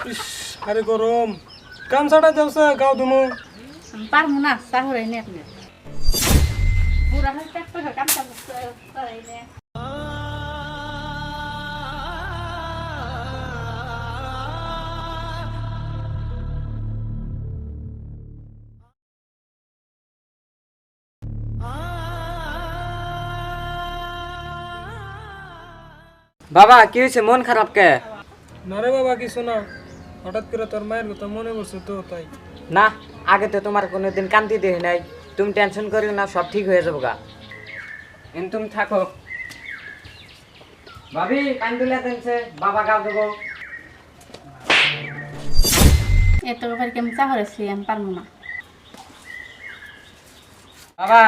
ইস, আরে গরম কাম ছাড়া যাওছে গাও দুমু পারবো না চাহরে নে আপনি বুড়া হয়ে পেট করে কাম করাই নে বাবা কি হয়েছে মন খারাপ কে? না রে বাবা কিছু না, হঠাৎ করে তোর মায়ের কথা মনে পড়ছে তো তাই। না আগে তো তোমার কোনোদিন কান্দি দেখি নাই। তুমি টেনশন করিও না, সব ঠিক হয়ে যাবো গা। তুমি থাকো ভাবি, কান্দিলে দেনছে বাবা গাও দেবো। এত ব্যাপারে কেমন চাহরেছি আমি পারবো না। বাবা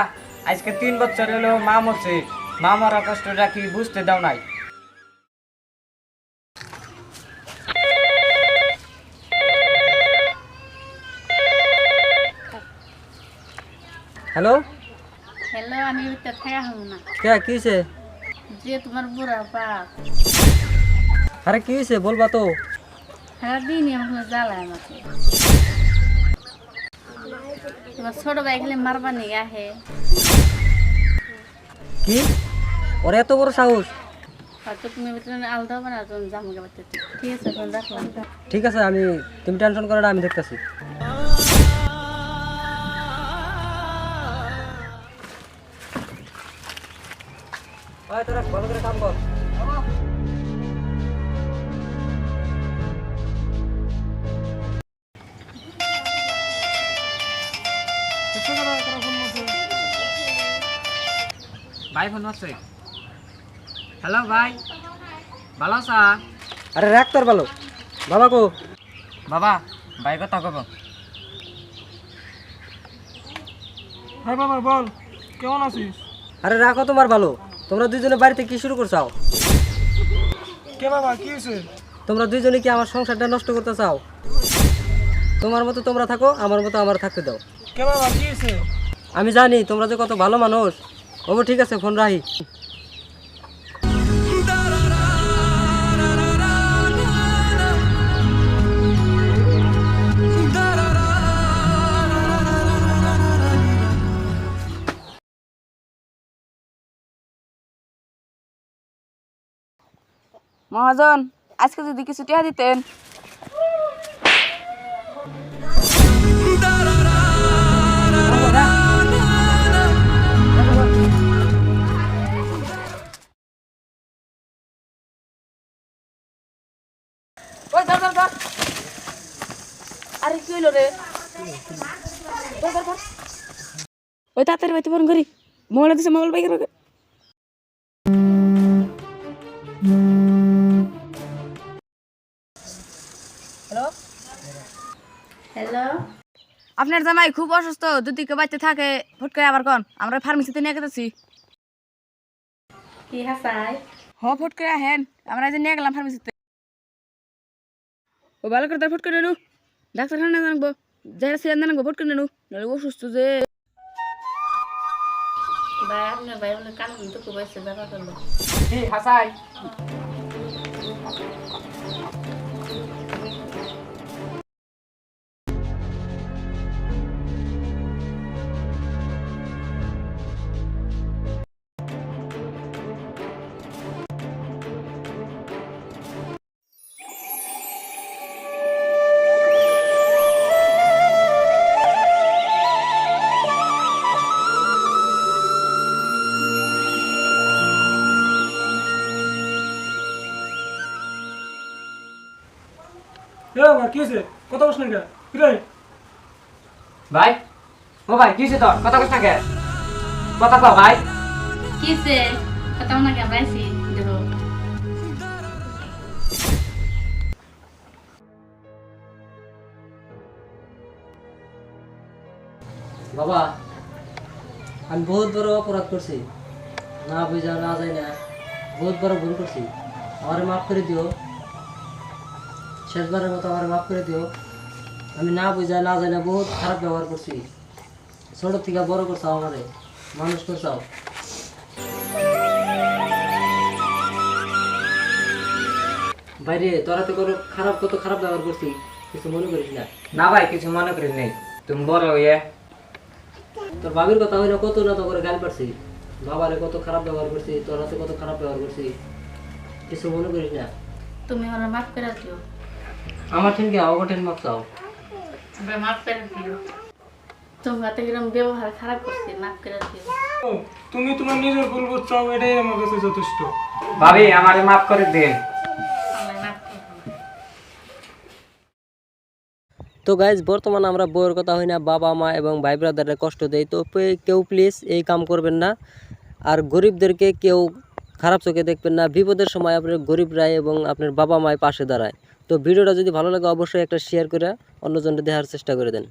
আজকে 3 বছর হলো মা মরছে, মা মরা কষ্টটা কি বুঝতে দাও নাই। হ্যালো হ্যালো, আমি ওইটা থাকা হবো না। কে কি হয়েছে? যে তোমার বুড়া বাপ আরে কি হয়েছে বলবা তো। সারাদিনই আমাকে জ্বালায় আমাকে। তোমার ছোট ভাই খালি মারবা নিয়ে আহে। কি ওর এত বড় সাহস? হয়তো তুমি ভিতরে আলাদা হবে না, তুমি জামুকে বাড়তে। ঠিক আছে, এখন রাখলাম। ঠিক আছে, তুমি টেনশন করো না, আমি দেখতেছি। তোরা ভালো করে কাম কর। ভাই ফোন হচ্ছে। হ্যালো ভাই, ভালো আছা? আরে রাখ তোর ভালো। বাবা কো? বাবা ভাই কথা কব। হ্যাঁ বাবা বল, কেমন আছিস? আরে রাখো তোমার ভালো। তোমরা দুইজনে বাড়িতে কি শুরু করছাও? কে বাবা কি হয়েছে? তোমরা দুইজনে কি আমার সংসারটা নষ্ট করতে চাও? তোমার মতো তোমরা থাকো, আমার মতো আমার থাকতে দাও। কে বাবা কি হয়েছে? আমি জানি তোমরা যে কত ভালো মানুষ। ও ঠিক আছে, ফোন রাখি। মহাজন, আজকে যদি কিছু টিয়া দিতেন। আরে কি হইল রে? ওই তাড়াতাড়ি বাইতে ফোন করি। মোবাইল দিছে, মোবাইল বাইকে রাখে। হ্যালো, আপনার জামাই খুব অসুস্থ, যদি কেউ বাড়িতে থাকে ফট করে আবার কোন, আমরা ফার্মেসিতে নিয়ে গেছি। কি হাসাই? ফট করে আহেন, আমরা যে নিয়ে গেলাম ফার্মেসিতে। ও ভালো করে ফট করে নু, ডাক্তারখানা জানাবো, যাই সিয়ান জানাবো, ফট করে নু, নাহলে অসুস্থ যে। ভাই আপনার ভাই বলে কান তো খুব এসে দেখা করলো। কি হাসাই? এ বাবা কি হয়েছে? কথা বস না কে? কি রে? ভাই ও ভাই কি হয়েছে তোর? কথা কস না কে? কথা কও ভাই। কিসে কথা না কেন রাইছি দেখো। বাবা আমি বহুত বড় অপরাধ করছি, না বুঝা না যাই না, বহুত বড় ভুল করছি। আমারে মাফ করে দিও, শেষবারের মতো আমারে মাফ করে দিও। আমি না বুঝা না যাই না বহুত খারাপ ব্যবহার করছি। ছোট থেকে বড় করছাও, আমারে মানুষ করছাও। বাইরে তোরা তো কোনো খারাপ কত খারাপ ব্যবহার করছি, কিছু মনে করিস না? না ভাই, কিছু মনে করি নেই। তুমি বড় হইয়ে তোর বাবির কথা হইলো কত না তো করে গাল পারছি, বাবারে কত খারাপ ব্যবহার করছি, তোর হাতে কত খারাপ ব্যবহার করছি, কিছু মনে করিস না? তুমি আমার মাফ করে দিও। আমার ঠেন কি অগঠেন মাপ চাও? মাফ করে দিও। তোমার হাতে কিরম ব্যবহার খারাপ করছি, মাফ করে দিও। ও, তুমি তোমার নিজের ভুল বুঝছো, এটাই আমার কাছে যথেষ্ট। ভাবি আমারে মাফ করে দিন। তো গাইজ বর্তমানে আমরা বউয়ের কথা হই না, বাবা মা এবং ভাই ব্রাদারের কষ্ট দেয়, তো কেউ প্লিজ এই কাম করবেন না। আর গরিবদেরকে কেউ খারাপ চোখে দেখবেন না, বিপদের সময় আপনার গরিবরাই এবং আপনার বাবা মায় পাশে দাঁড়ায়। তো ভিডিওটা যদি ভালো লাগে অবশ্যই একটা শেয়ার করে অন্যজনকে দেখার চেষ্টা করে দেন।